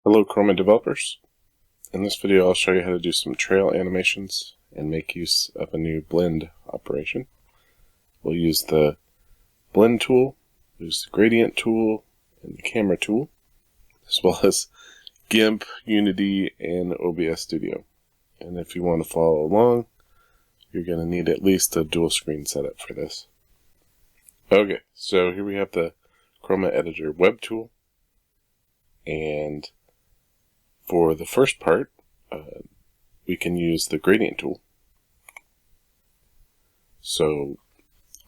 Hello Chroma developers. In this video I'll show you how to do some trail animations and make use of a new blend operation. We'll use the blend tool, use the gradient tool, and the camera tool, as well as GIMP, Unity, and OBS Studio. And if you want to follow along, you're going to need at least a dual screen setup for this. Okay, so here we have the Chroma Editor web tool, and for the first part, we can use the gradient tool. So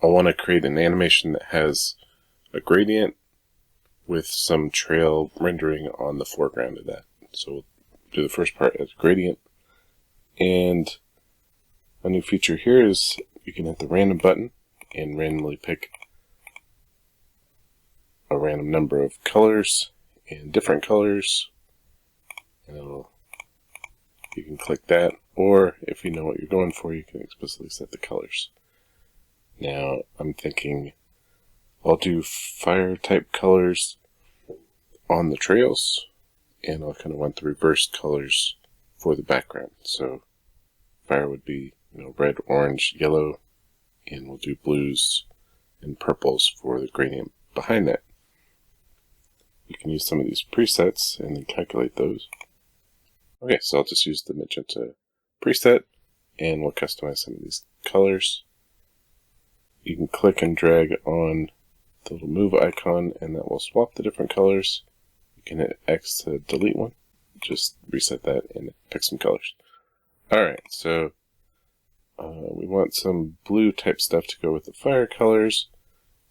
I want to create an animation that has a gradient with some trail rendering on the foreground of that. So we'll do the first part as gradient. And a new feature here is you can hit the random button and randomly pick a random number of colors and different colors. And you can click that, or if you know what you're going for, you can explicitly set the colors. Now, I'm thinking I'll do fire type colors on the trails, and I'll kind of want the reversed colors for the background. So fire would be, red, orange, yellow, and we'll do blues and purples for the gradient behind that. You can use some of these presets and then calculate those. Okay, so I'll just use the magenta preset, and we'll customize some of these colors. You can click and drag on the little move icon, and that will swap the different colors. You can hit X to delete one. Just reset that and pick some colors. Alright, so we want some blue type stuff to go with the fire colors.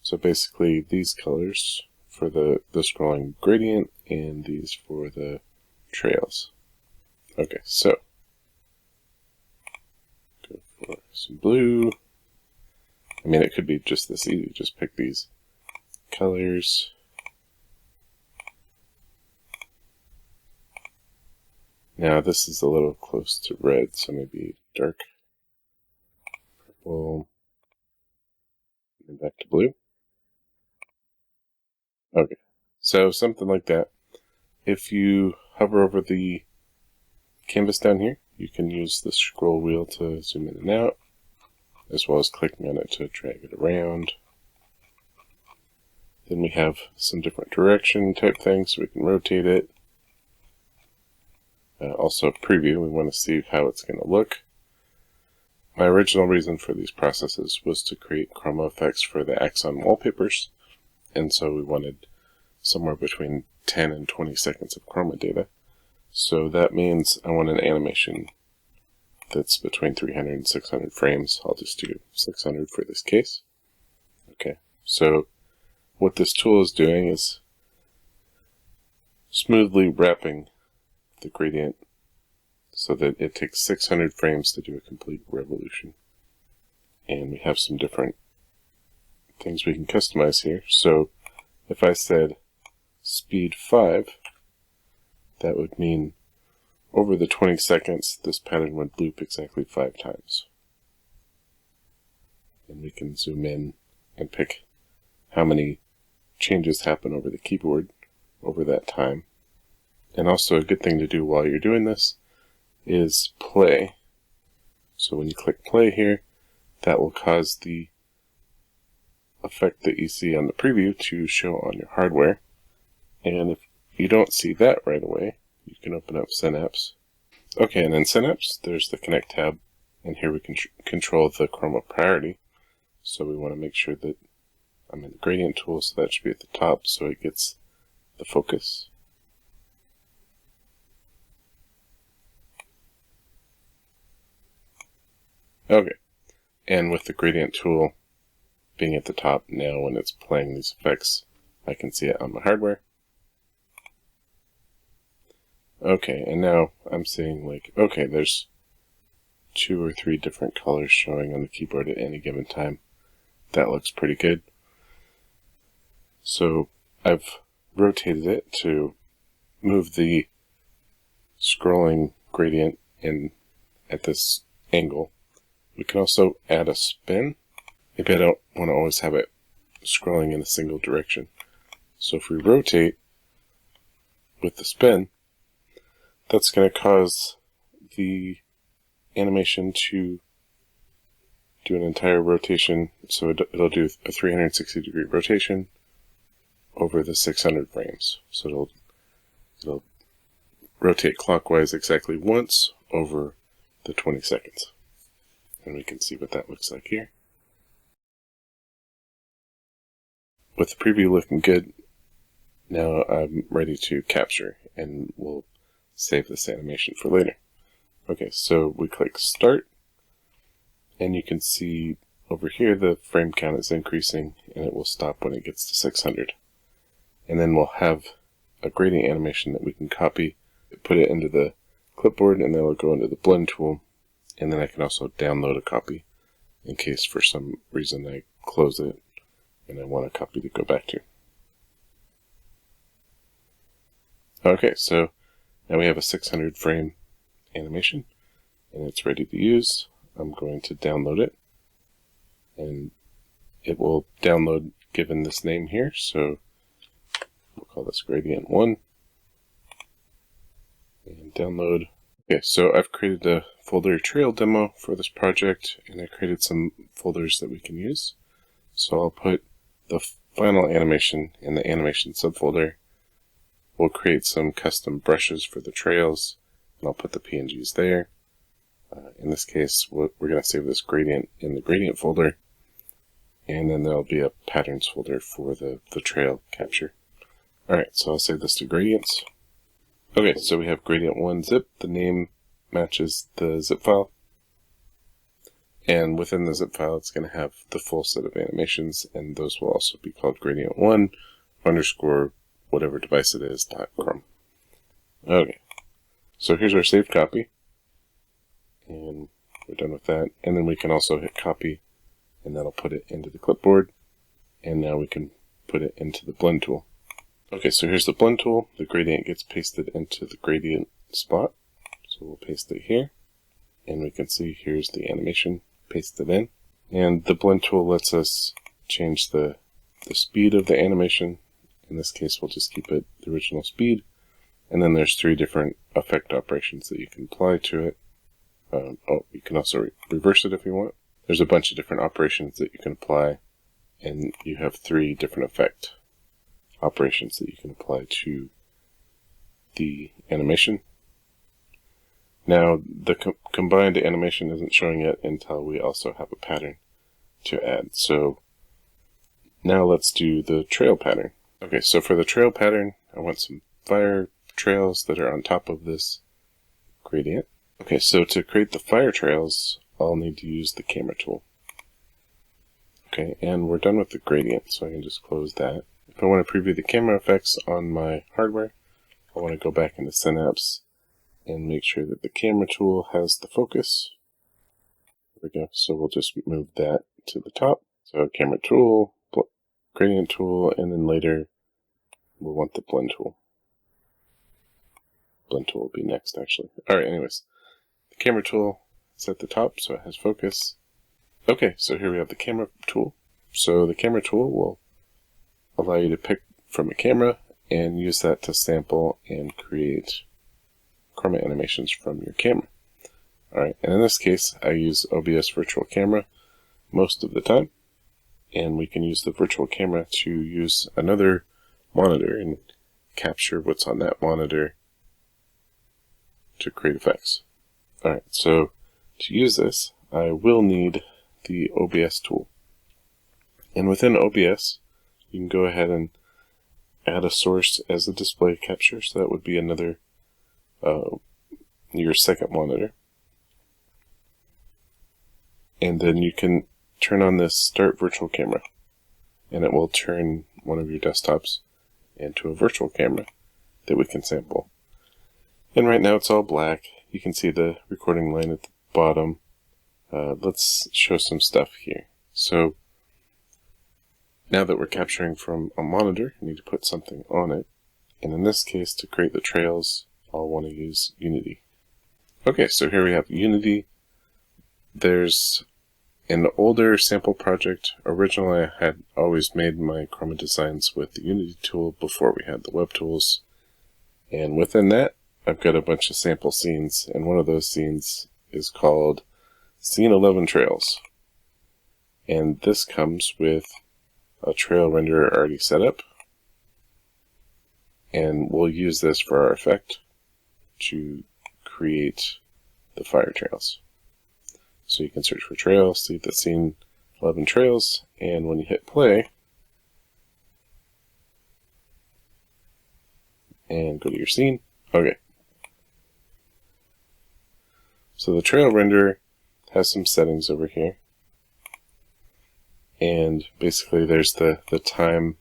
So basically these colors for the scrolling gradient, and these for the trails. Okay, so go for some blue. I mean, it could be just this easy. Just pick these colors. Now this is a little close to red, so maybe dark purple, and back to blue. Okay, so something like that. If you hover over the canvas down here, you can use the scroll wheel to zoom in and out, as well as clicking on it to drag it around. Then we have some different direction type things, so we can rotate it. Also preview, we want to see how it's going to look. My original reason for these processes was to create chroma effects for the Axon wallpapers, and so we wanted somewhere between 10 and 20 seconds of chroma data. So that means I want an animation that's between 300 and 600 frames. I'll just do 600 for this case. Okay, so what this tool is doing is smoothly wrapping the gradient so that it takes 600 frames to do a complete revolution. And we have some different things we can customize here. So if I said speed 5, that would mean over the 20 seconds, this pattern would loop exactly 5 times. And we can zoom in and pick how many changes happen over the keyboard over that time. And also a good thing to do while you're doing this is play. So when you click play here, that will cause the effect that you see on the preview to show on your hardware. And if you don't see that right away, you can open up Synapse. Okay, and in Synapse, there's the Connect tab, and here we can control the chroma priority. So we want to make sure that I'm in the gradient tool, so that should be at the top, so it gets the focus. Okay, and with the gradient tool being at the top, now when it's playing these effects, I can see it on my hardware. Okay, and now I'm seeing okay, there's 2 or 3 different colors showing on the keyboard at any given time. That looks pretty good. So I've rotated it to move the scrolling gradient in at this angle. We can also add a spin. Maybe I don't want to always have it scrolling in a single direction. So if we rotate with the spin, That's going to cause the animation to do an entire rotation, so it'll do a 360-degree rotation over the 600 frames. So it'll rotate clockwise exactly once over the 20 seconds. And we can see what that looks like here. With the preview looking good, now I'm ready to capture, and we'll save this animation for later. Okay, so we click Start, and you can see over here the frame count is increasing, and it will stop when it gets to 600. And then we'll have a gradient animation that we can copy, put it into the clipboard, and then it'll go into the blend tool, and then I can also download a copy in case for some reason I close it and I want a copy to go back to. Okay, so now we have a 600 frame animation, and it's ready to use. I'm going to download it, and it will download given this name here, so we'll call this gradient 1, and download. Okay, so I've created a folder trail demo for this project, and I created some folders that we can use. So I'll put the final animation in the animation subfolder. We'll create some custom brushes for the trails, and I'll put the PNGs there. In this case, we're going to save this gradient in the gradient folder, and then there'll be a patterns folder for the trail capture. Alright, so I'll save this to gradients. Okay, so we have gradient 1 zip. The name matches the zip file. And within the zip file, it's going to have the full set of animations, and those will also be called gradient 1 underscore whatever device it is .chroma. Okay, so here's our saved copy, and we're done with that. And then we can also hit copy, and that'll put it into the clipboard, and now we can put it into the blend tool. Okay, so here's the blend tool. The gradient gets pasted into the gradient spot, so we'll paste it here, and we can see here's the animation pasted in. And the blend tool lets us change the speed of the animation. In this case, we'll just keep it the original speed. And then there's 3 different effect operations that you can apply to it. You can also reverse it if you want. There's a bunch of different operations that you can apply, and you have 3 different effect operations that you can apply to the animation. Now, the combined animation isn't showing yet until we also have a pattern to add. So now let's do the trail pattern. Okay, so for the trail pattern, I want some fire trails that are on top of this gradient. Okay, so to create the fire trails, I'll need to use the camera tool. Okay, and we're done with the gradient, so I can just close that. If I want to preview the camera effects on my hardware, I want to go back into Synapse and make sure that the camera tool has the focus. There we go, so we'll just move that to the top. So camera tool, gradient tool, and then later we'll want the blend tool. Blend tool will be next, actually. Alright, anyways. The camera tool is at the top, so it has focus. Okay, so here we have the camera tool. So the camera tool will allow you to pick from a camera and use that to sample and create chroma animations from your camera. Alright, and in this case, I use OBS Virtual Camera most of the time. And we can use the virtual camera to use another monitor and capture what's on that monitor to create effects. Alright, so to use this, I will need the OBS tool. And within OBS, you can go ahead and add a source as a display capture, so that would be another, your second monitor. And then you can turn on this Start Virtual Camera, and it will turn one of your desktops into a virtual camera that we can sample. And right now it's all black. You can see the recording line at the bottom. Let's show some stuff here. So now that we're capturing from a monitor, you need to put something on it. And in this case, to create the trails, I'll want to use Unity. Okay, so here we have Unity. There's an older sample project. Originally, I had always made my chroma designs with the Unity tool before we had the web tools. And within that, I've got a bunch of sample scenes, and one of those scenes is called Scene 11 Trails. And this comes with a trail renderer already set up. And we'll use this for our effect to create the fire trails. So you can search for trails, see the Scene 11 Trails, and when you hit play, and go to your scene, okay. So the trail renderer has some settings over here. And basically there's the time,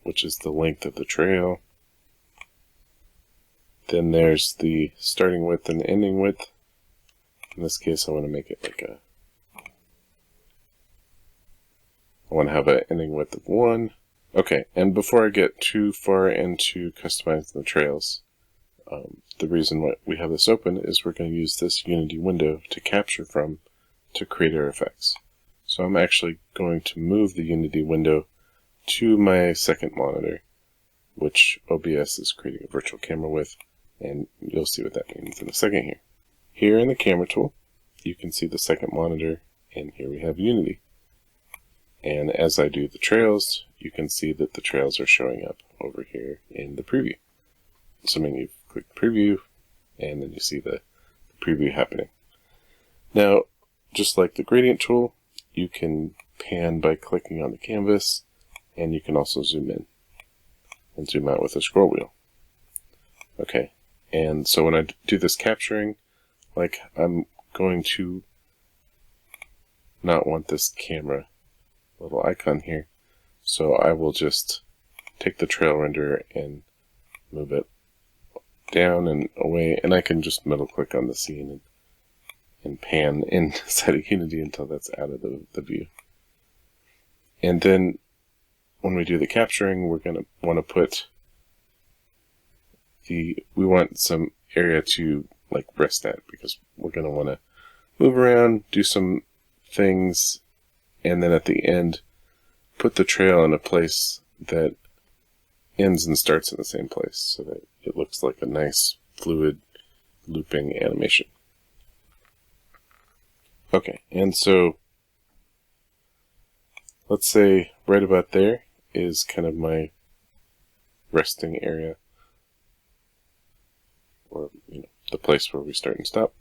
which is the length of the trail. Then there's the starting width and ending width. In this case, I want to make it like I want to have an ending width of 1. Okay, and before I get too far into customizing the trails, the reason why we have this open is we're going to use this Unity window to capture from to create our effects. So I'm actually going to move the Unity window to my second monitor, which OBS is creating a virtual camera with, and you'll see what that means in a second here. Here in the camera tool, you can see the second monitor, and here we have Unity. And as I do the trails, you can see that the trails are showing up over here in the preview. Assuming you've clicked preview, and then you see the preview happening. Now, just like the gradient tool, you can pan by clicking on the canvas, and you can also zoom in and zoom out with a scroll wheel. Okay, and so when I do this capturing, like I'm going to not want this camera little icon here, so I will just take the trail renderer and move it down and away, and I can just middle click on the scene and pan inside of Unity until that's out of the view. And then when we do the capturing, we're going to want to put we want some area to like rest at, because we're going to want to move around, do some things, and then at the end put the trail in a place that ends and starts in the same place, so that it looks like a nice fluid looping animation. Okay, and so let's say right about there is kind of my resting area, or the place where we start and stop.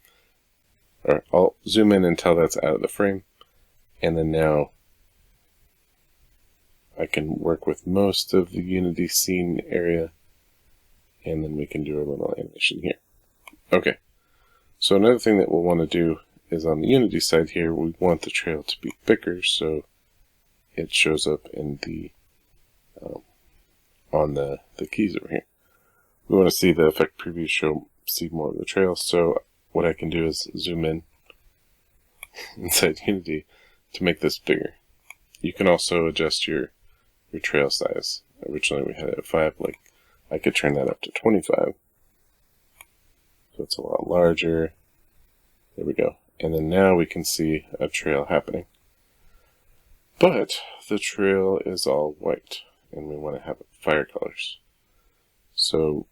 Alright, I'll zoom in until that's out of the frame, and then now I can work with most of the Unity scene area, and then we can do a little animation here. Okay, so another thing that we'll want to do is on the Unity side here, we want the trail to be thicker, so it shows up in the on the keys over here. We want to see the effect preview see more of the trail, so what I can do is zoom in inside Unity to make this bigger. You can also adjust your trail size. Originally we had it at 5, like I could turn that up to 25. So it's a lot larger. There we go. And then now we can see a trail happening. But the trail is all white, and we want to have fire colors. So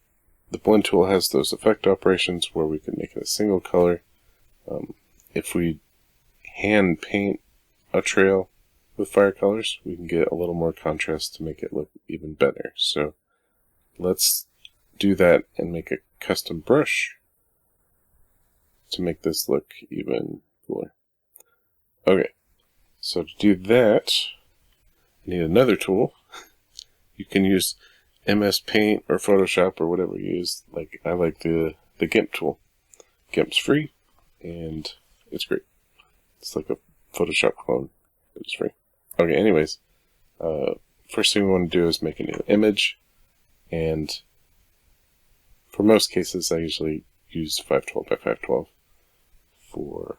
the blend tool has those effect operations where we can make it a single color. If we hand paint a trail with fire colors, we can get a little more contrast to make it look even better. So let's do that and make a custom brush to make this look even cooler. Okay, so to do that, you need another tool. You can use MS Paint or Photoshop or whatever you use. Like I like the GIMP tool. GIMP's free and it's great. It's like a Photoshop clone, but it's free. Okay, anyways, first thing we want to do is make a new image, and for most cases I usually use 512 by 512 for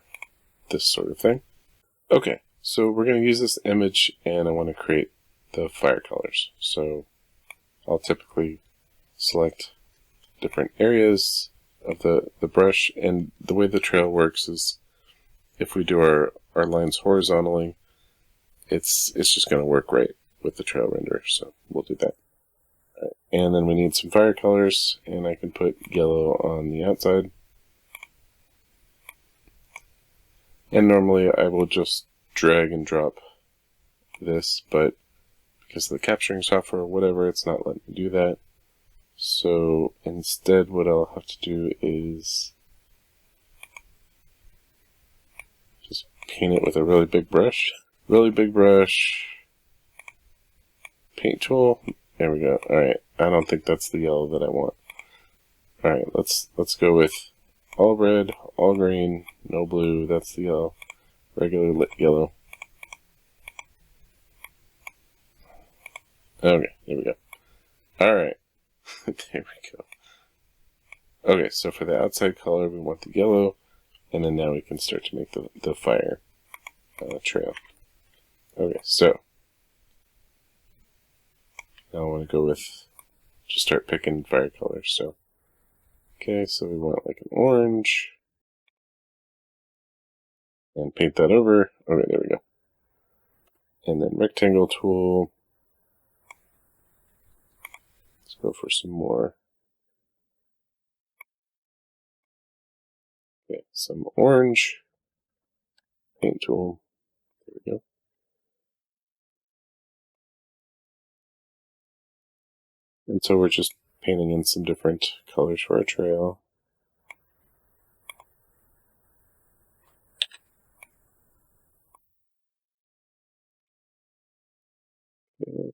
this sort of thing. Okay, so we're going to use this image, and I want to create the fire colors. So I'll typically select different areas of the brush, and the way the trail works is if we do our lines horizontally, it's just going to work right with the trail renderer, so we'll do that. And then we need some fire colors, and I can put yellow on the outside. And normally I will just drag and drop this, but because of the capturing software or whatever, it's not letting me do that. So instead what I'll have to do is just paint it with a really big brush. Really big brush. Paint tool. There we go. Alright, I don't think that's the yellow that I want. Alright, let's go with all red, all green, no blue, that's the yellow. Regular lit yellow. Okay, there we go. Alright. There we go. Okay, so for the outside color we want the yellow, and then now we can start to make the fire trail. Okay, so now I want to go with, just start picking fire colors. So, okay, so we want like an orange, and paint that over. Okay, there we go. And then rectangle tool. Let's go for some more. Okay, some orange. Paint tool. There we go. And so we're just painting in some different colors for our trail. Okay.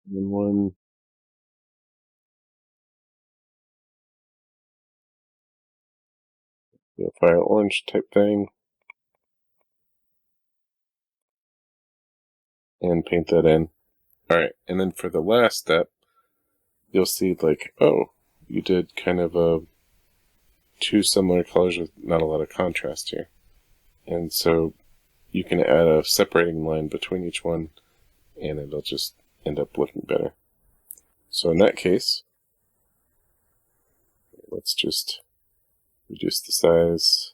And then one. The fire orange type thing. And paint that in. Alright, and then for the last step, you'll see like, oh, you did kind of two similar colors with not a lot of contrast here. And so you can add a separating line between each one, and it'll just end up looking better. So in that case, let's just reduce the size,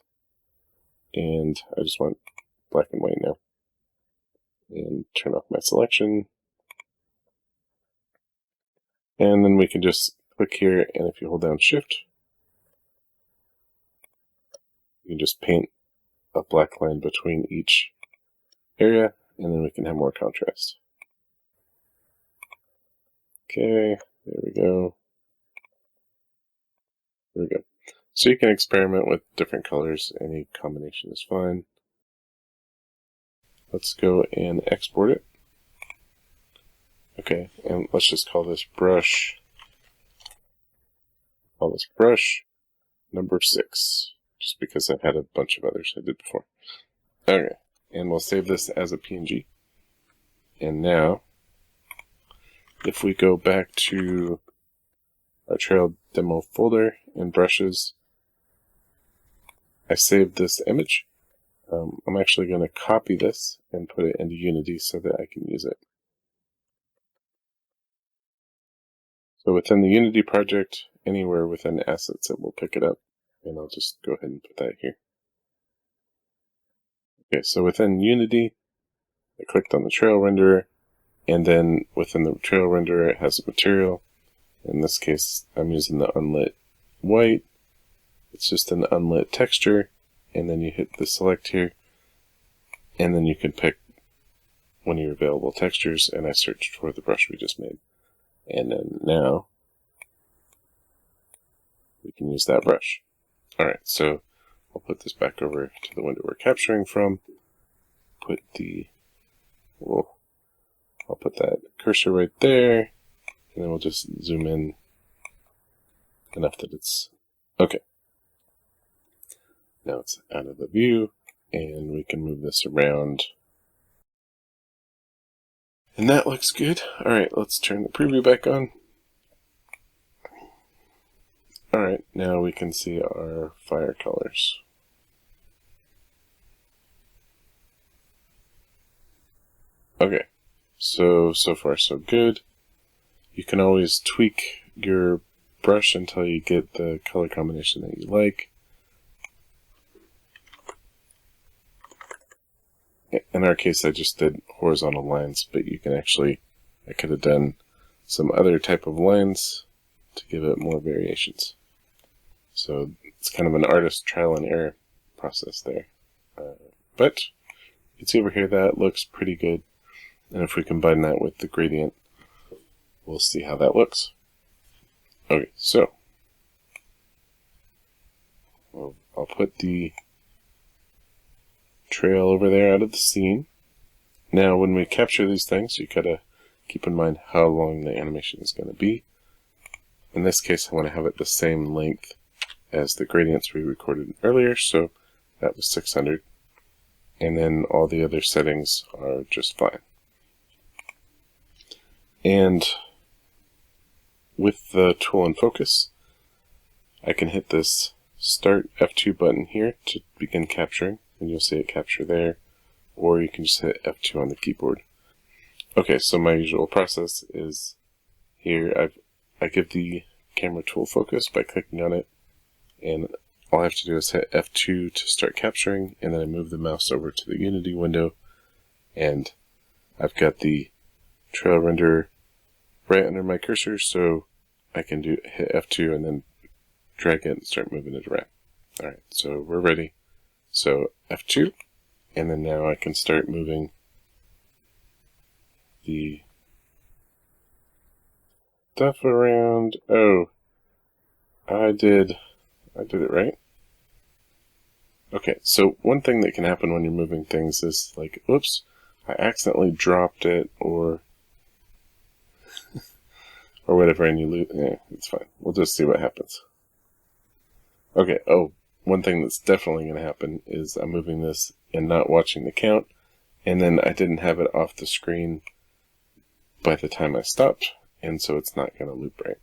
and I just want black and white now. And turn off my selection. And then we can just click here, and if you hold down Shift, you can just paint a black line between each area, and then we can have more contrast. Okay, there we go. There we go. So you can experiment with different colors. Any combination is fine. Let's go and export it. Okay, and let's just call this brush. Call this brush number 6, just because I've had a bunch of others I did before. Okay, and we'll save this as a PNG. And now, if we go back to our trail demo folder in brushes, I saved this image. I'm actually going to copy this and put it into Unity so that I can use it. So within the Unity project, anywhere within assets, it will pick it up. And I'll just go ahead and put that here. Okay, so within Unity, I clicked on the trail renderer, and then within the trail renderer, it has a material. In this case, I'm using the unlit white. It's just an unlit texture, and then you hit the select here, and then you can pick one of your available textures, and I searched for the brush we just made. And then now, we can use that brush. Alright, so I'll put this back over to the window we're capturing from. Put the, well, I'll put that cursor right there, and then we'll just zoom in enough that it's, okay. Now it's out of the view, and we can move this around. And that looks good. Alright, let's turn the preview back on. Alright, now we can see our fire colors. Okay, so far so good. You can always tweak your brush until you get the color combination that you like. In our case, I just did horizontal lines, but you can actually, I could have done some other type of lines to give it more variations. So it's kind of an artist trial and error process there. But you can see over here that looks pretty good. And if we combine that with the gradient, we'll see how that looks. Okay, so I'll put the trail over there out of the scene. Now when we capture these things, you gotta keep in mind how long the animation is going to be. In this case, I want to have it the same length as the gradients we recorded earlier, so that was 600. And then all the other settings are just fine. And with the tool and focus, I can hit this Start F2 button here to begin capturing, and you'll see it capture there, or you can just hit F2 on the keyboard. Okay, so my usual process is here I give the camera tool focus by clicking on it, and all I have to do is hit F2 to start capturing, and then I move the mouse over to the Unity window, and I've got the trail renderer right under my cursor, so I can hit F2 and then drag it and start moving it around. Alright, so we're ready. So F2, and then now I can start moving the stuff around. Oh, I did it right. Okay, so one thing that can happen when you're moving things is like, oops, I accidentally dropped it, or whatever, and you lose. Yeah, it's fine. We'll just see what happens. Okay, oh, one thing that's definitely going to happen is I'm moving this and not watching the count, and then I didn't have it off the screen by the time I stopped, and so it's not going to loop right.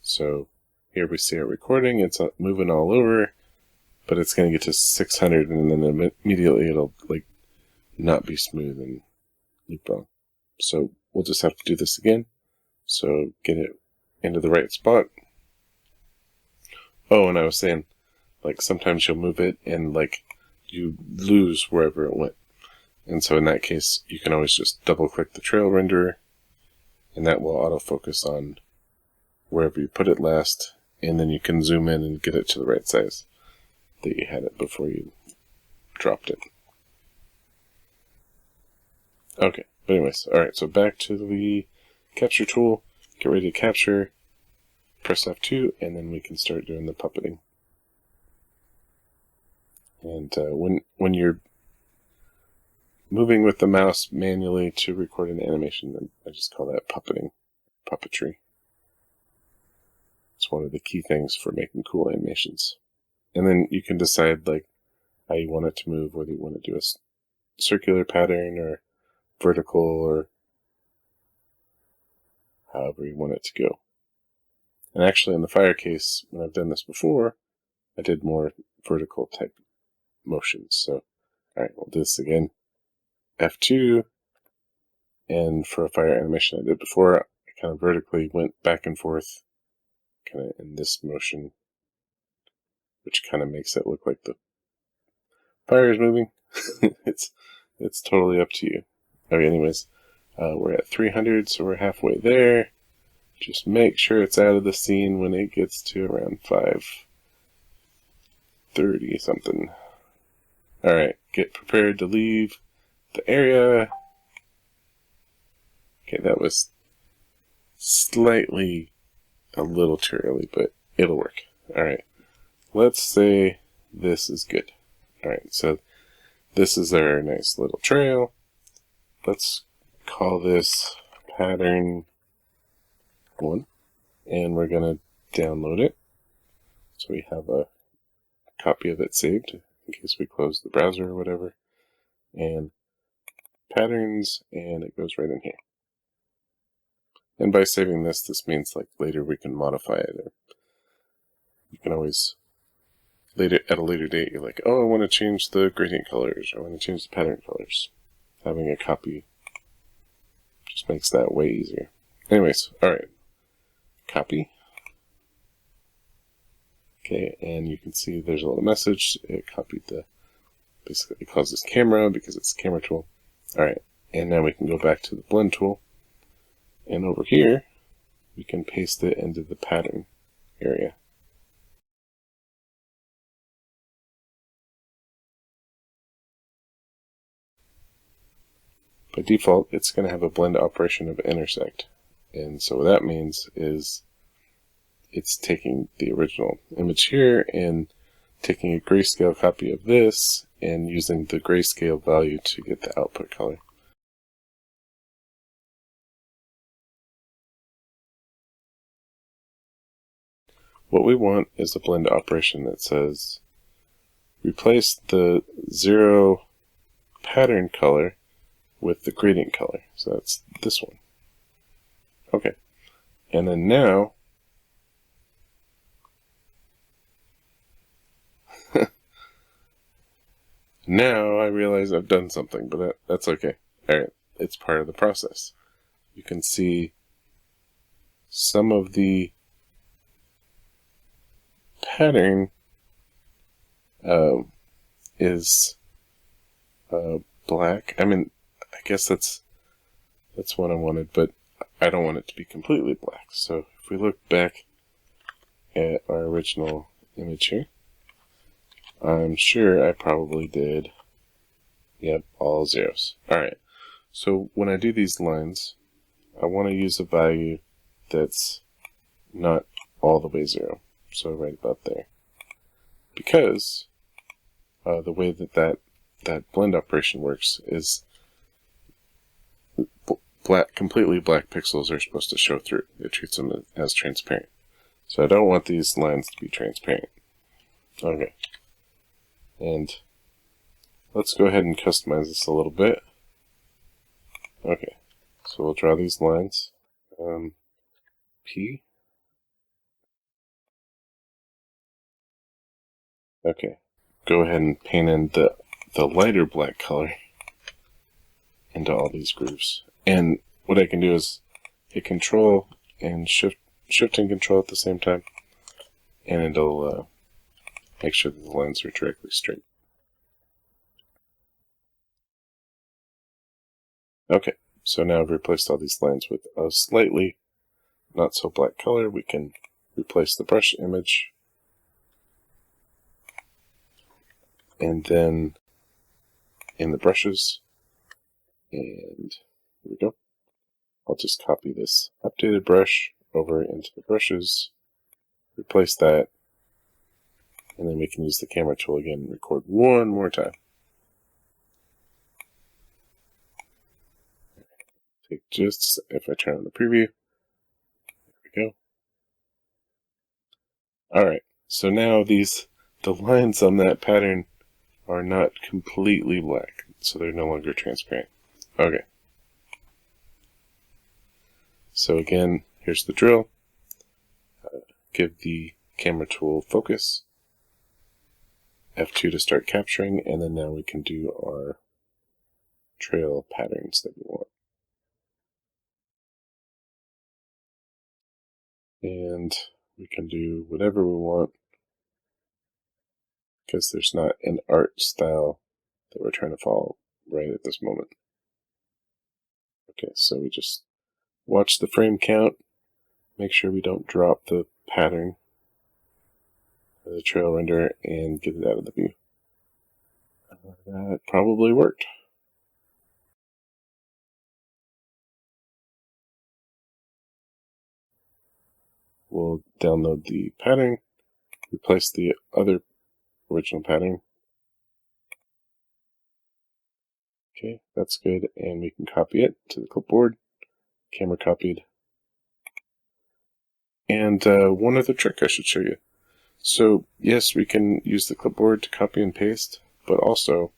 So here we see it recording, it's moving all over, but it's going to get to 600, and then immediately it'll like not be smooth and loop wrong. So we'll just have to do this again. So get it into the right spot. Oh, and I was saying, like, sometimes you'll move it and like you lose wherever it went. And so in that case, you can always just double click the trail renderer, and that will autofocus on wherever you put it last, and then you can zoom in and get it to the right size that you had it before you dropped it. Okay, but anyways, alright, so back to the capture tool, get ready to capture, press F2, and then we can start doing the puppeting. And when you're moving with the mouse manually to record an animation, then I just call that puppetry. It's one of the key things for making cool animations. And then you can decide like how you want it to move, whether you want to do a circular pattern or vertical, or however you want it to go. And actually in the Fire case, when I've done this before, I did more vertical type motions. So, alright, we'll do this again. F2, and for a fire animation I did before, I kind of vertically went back and forth, kind of in this motion, which kind of makes it look like the fire is moving. It's totally up to you. Okay, anyways, we're at 300, so we're halfway there. Just make sure it's out of the scene when it gets to around 5:30 something. Alright, get prepared to leave the area. Okay, that was slightly a little too early, but it'll work. Alright, let's say this is good. Alright, so this is our nice little trail. Let's call this pattern 1, and we're going to download it. So we have a copy of it saved in case we close the browser or whatever. And patterns, and it goes right in here. And by saving this means like later we can modify it, or you can always at a later date you're like, oh, I want to change the gradient colors, or I want to change the pattern colors. Having a copy just makes that way easier. Anyways, alright. Copy. Okay, and you can see there's a little message. It copied basically it calls this camera because it's the camera tool. Alright, and now we can go back to the blend tool, and over here we can paste it into the pattern area. By default, it's going to have a blend operation of intersect. And so what that means is it's taking the original image here and taking a grayscale copy of this and using the grayscale value to get the output color. What we want is a blend operation that says replace the 0 pattern color with the gradient color. So that's this one. Okay. And then now now I realize I've done something, but that's okay. Alright, it's part of the process. You can see some of the pattern is black. I mean, I guess that's what I wanted, but I don't want it to be completely black. So if we look back at our original image here, I'm sure I probably did, yep, all zeros. Alright, so when I do these lines, I want to use a value that's not all the way 0. So right about there. Because the way that blend operation works is completely black pixels are supposed to show through. It treats them as transparent. So I don't want these lines to be transparent. Okay. And let's go ahead and customize this a little bit. Okay. So we'll draw these lines. P. Okay. Go ahead and paint in the lighter black color into all these grooves. And what I can do is hit Control and Shift and Control at the same time, and it'll make sure that the lines are directly straight. Okay, so now I've replaced all these lines with a slightly not so black color. We can replace the brush image, and then in the brushes, and here we go. I'll just copy this updated brush over into the brushes, replace that, and then we can use the camera tool again and record one more time. Take just, if I turn on the preview, there we go. Alright, so now the lines on that pattern are not completely black, so they're no longer transparent. Okay. So again, here's the drill. Give the camera tool focus, F2 to start capturing, and then now we can do our trail patterns that we want. And we can do whatever we want because there's not an art style that we're trying to follow right at this moment. Okay, so we just watch the frame count, make sure we don't drop the pattern of the trail render, and get it out of the view. That probably worked. We'll download the pattern, replace the other original pattern. Okay, that's good, and we can copy it to the clipboard. Camera copied. And one other trick I should show you. So yes, we can use the clipboard to copy and paste, but also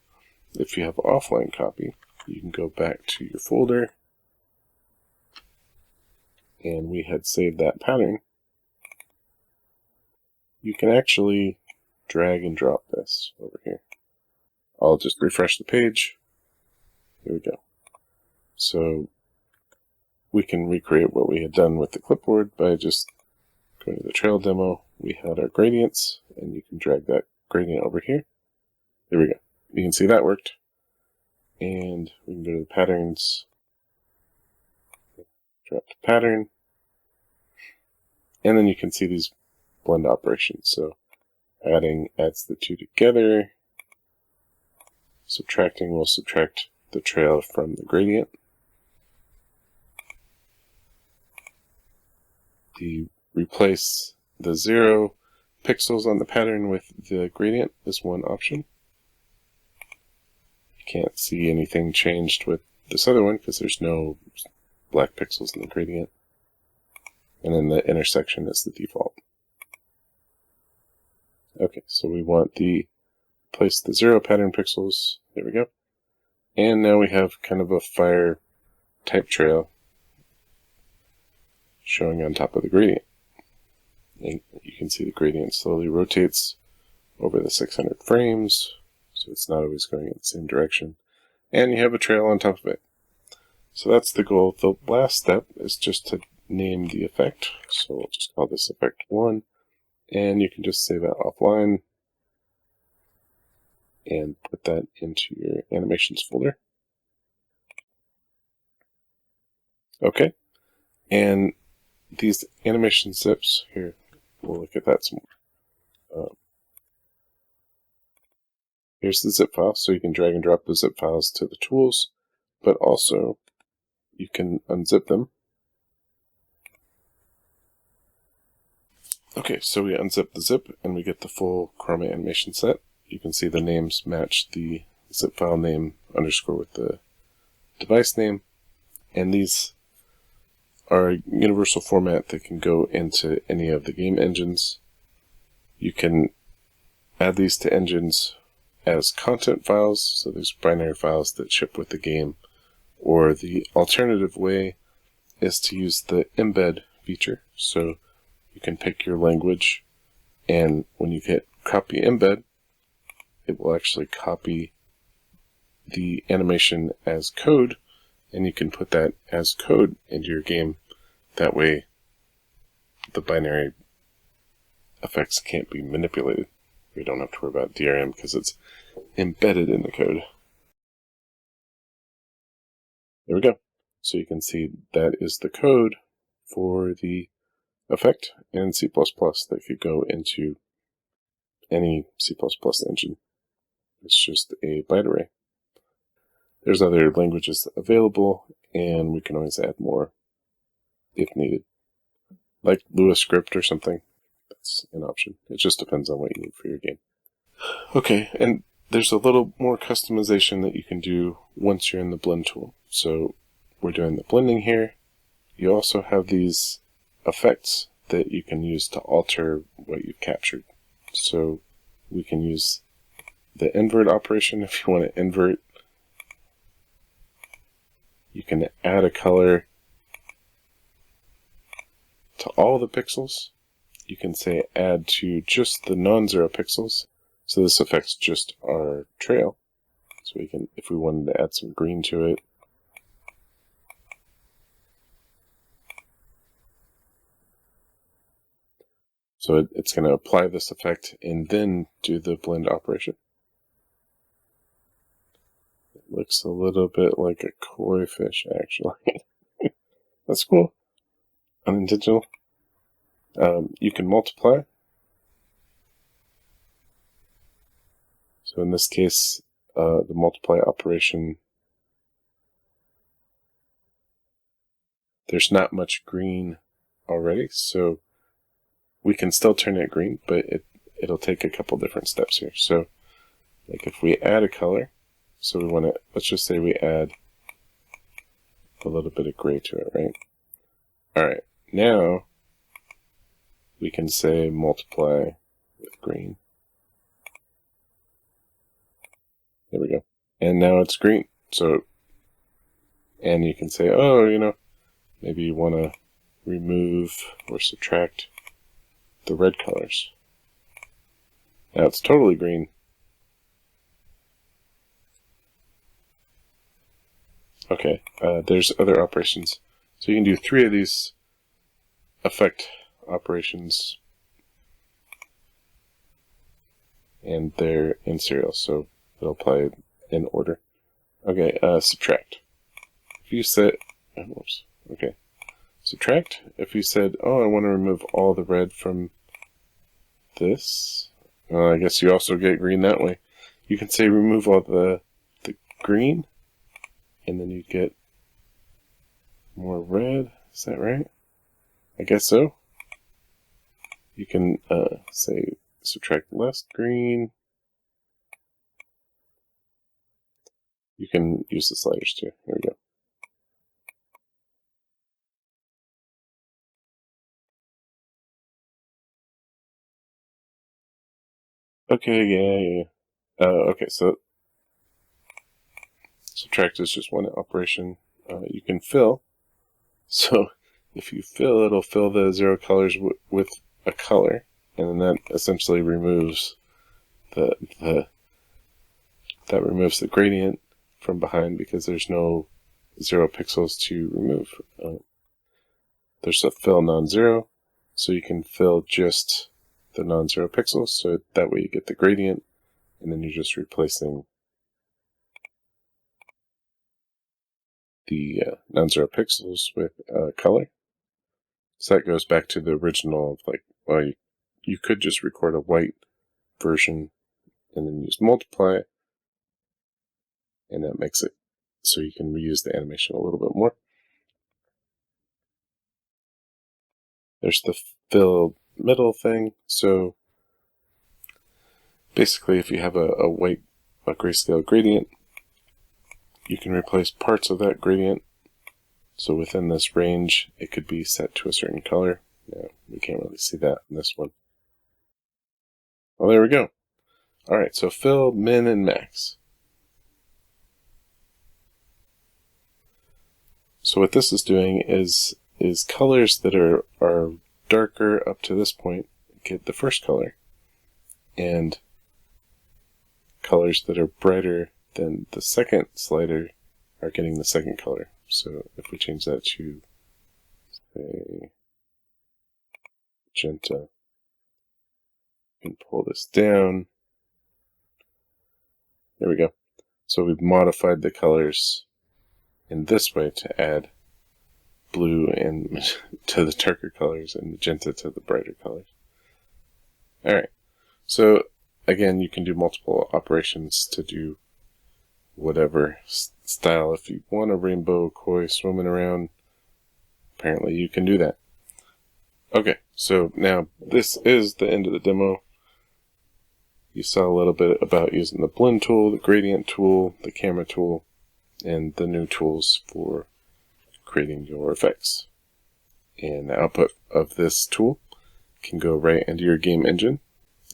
if you have offline copy, you can go back to your folder, and we had saved that pattern. You can actually drag and drop this over here. I'll just refresh the page. Here we go. So we can recreate what we had done with the clipboard by just going to the trail demo, we had our gradients, and you can drag that gradient over here. There we go. You can see that worked. And we can go to the patterns, drop the pattern, and then you can see these blend operations. So adding adds the two together. Subtracting will subtract the trail from the gradient. Replace the 0 pixels on the pattern with the gradient is one option. You can't see anything changed with this other one because there's no black pixels in the gradient. And then the intersection is the default. Okay, so we want the place the 0 pattern pixels. There we go. And now we have kind of a fire type trail showing on top of the gradient. And you can see the gradient slowly rotates over the 600 frames, so it's not always going in the same direction. And you have a trail on top of it. So that's the goal. The last step is just to name the effect. So we'll just call this effect 1. And you can just save that offline and put that into your animations folder. Okay. And these animation zips, here, we'll look at that some more. Here's the zip file, so you can drag and drop the zip files to the tools, but also you can unzip them. Okay, so we unzip the zip and we get the full Chroma animation set. You can see the names match the zip file name underscore with the device name, and these are a universal format that can go into any of the game engines. You can add these to engines as content files, so there's binary files that ship with the game, or the alternative way is to use the embed feature. So you can pick your language, and when you hit copy embed, it will actually copy the animation as code, and you can put that as code into your game. That way the binary effects can't be manipulated. We don't have to worry about DRM because it's embedded in the code. There we go. So you can see that is the code for the effect in C++ that could go into any C++ engine. It's just a byte array. There's other languages available, and we can always add more if needed. Like Lua script or something, that's an option. It just depends on what you need for your game. Okay, and there's a little more customization that you can do once you're in the blend tool. So we're doing the blending here. You also have these effects that you can use to alter what you've captured. So we can use the invert operation if you want to invert. You can add a color to all the pixels. You can say add to just the non-zero pixels. So this affects just our trail. So we can, if we wanted to add some green to it, so it's going to apply this effect and then do the blend operation. It looks a little bit like a koi fish, actually. That's cool. Unintentional. You can multiply. So in this case, the multiply operation, there's not much green already, so we can still turn it green, but it'll take a couple different steps here. So like if we add a color, so we want to, let's just say we add a little bit of gray to it, right? Alright, now we can say multiply with green. There we go. And now it's green. So, and you can say, oh, you know, maybe you want to remove or subtract the red colors. Now it's totally green. Okay, there's other operations. So you can do 3 of these effect operations and they're in serial, so it'll apply in order. Okay, subtract. If you said, whoops, okay, subtract. If you said, oh, I want to remove all the red from this, well, I guess you also get green that way. You can say remove all the green, and then you get more red. Is that right? I guess so. You can say subtract less green. You can use the sliders too. Here we go. Okay, yeah. Okay, so subtract is just one operation. You can fill. So if you fill, it'll fill the 0 colors with a color, and then that essentially removes that removes the gradient from behind because there's no 0 pixels to remove. There's a fill non-zero, so you can fill just the non-zero pixels, so that way you get the gradient, and then you're just replacing the non-zero pixels with color. So that goes back to the original, like, well, you could just record a white version and then use multiply, and that makes it so you can reuse the animation a little bit more. There's the fill middle thing. So basically, if you have a grayscale gradient, you can replace parts of that gradient. So within this range, it could be set to a certain color. Yeah, we can't really see that in this one. Well, there we go. All right, so fill, min, and max. So what this is doing is colors that are darker up to this point get the first color, and colors that are brighter than the second slider are getting the second color. So if we change that to, say, magenta, and pull this down, there we go. So we've modified the colors in this way to add blue and to the darker colors and magenta to the brighter colors. Alright, so again, you can do multiple operations to do whatever style. If you want a rainbow koi swimming around, apparently you can do that. Okay, so now this is the end of the demo. You saw a little bit about using the blend tool, the gradient tool, the camera tool, and the new tools for creating your effects. And the output of this tool can go right into your game engine,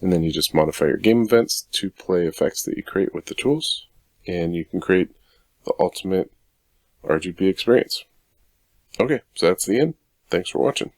and then you just modify your game events to play effects that you create with the tools, and you can create the ultimate RGB experience. Okay, so that's the end. Thanks for watching.